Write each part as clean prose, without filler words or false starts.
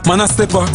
Man a step up.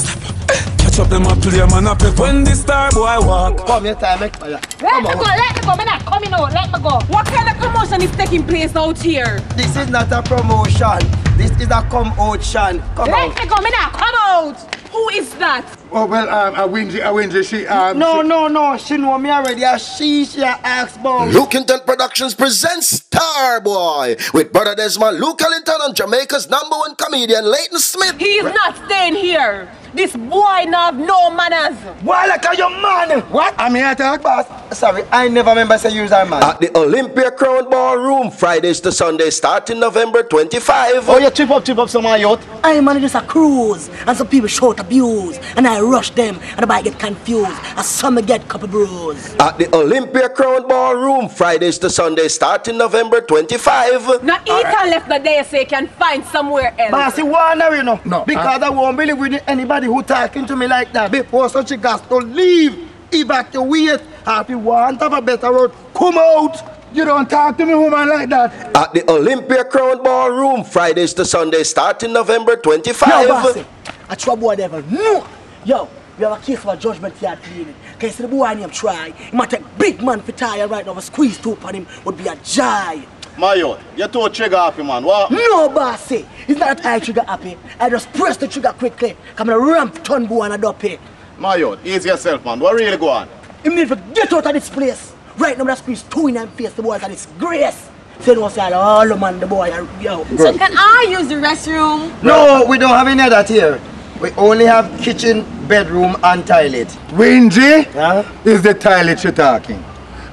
Catch up them a play, man a pep. When the Starbwoy walk. Come here, time, make fire. Let me go, me not coming out, let me go. What kind of commotion is taking place out here? This is not a promotion. This is a come out, Shan. Come Let out. me go, me not come out. Who is that? Oh, well, a Wingy, she, No, she know me already. She asked about. Kingston Productions presents Starbwoy with brother Desmond, Luke Ellington, and Jamaica's #1 comedian Leighton Smith. He is not staying here. This boy not have no manners. Why like a your man? What? I'm here to talk, boss. Sorry, I never remember say use that man. At the Olympia Crown Ballroom, Fridays to Sunday, starting November 25. Oh, you trip up some of yacht. I manage just a cruise, and some people shout abuse, and I rush them, and the bike get confused, and some get couple bruise. At the Olympia Crown Ballroom, Fridays to Sunday, starting November 25. Now eat and left the day so you can find somewhere else. Bossy, wanna you know? No, Because I won't believe with anybody who talking to me like that before such a gas to leave, evacuate. If you want to have a better road, come out. you don't talk to me, woman, like that. At the Olympia Crown Ballroom, Fridays to Sunday, starting November 25. Yo, bossy, a trouble boy devil. No! Yo, we have a case for a judgment yard cleaning. Can you see the boy name try? He might take big man for tire right now, a squeeze two on him would be a joy. My youth, you too trigger happy, man. What? No, bossy. It's not that I trigger happy. I just press the trigger quickly. Come and ramp ton boy and a dopey. My youth, ease yourself, man. What really go on? He need to get out of this place. Right now, that squeeze two in and face the boys and it's grace. Say no, say all the man, the boy, yo. So can I use the restroom? No, we don't have any of that here. We only have kitchen, bedroom, and toilet. Wingy Huh? is the toilet you're talking.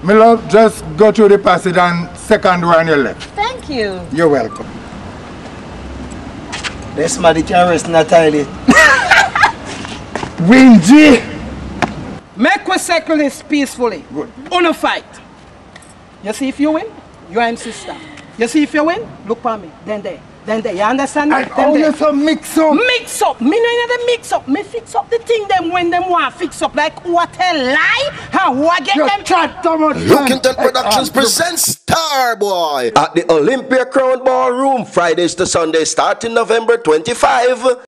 My love, just go through the passage and second door on your left. Thank you. You're welcome. This man can rest in the toilet. Wingy! Make we settle this peacefully. Good. Uno fight. You see if you win, you are him sister. You see if you win, look for me. Then there. You understand me? I owe you some mix up. Mix up. Me no in the mix up. Me fix up the thing them when them want fix up. Like who a tell lie? How who a get You them chat too much. Kingston Productions presents Starbwoy at the Olympia Crown Ballroom, Fridays to Sunday, starting November 25.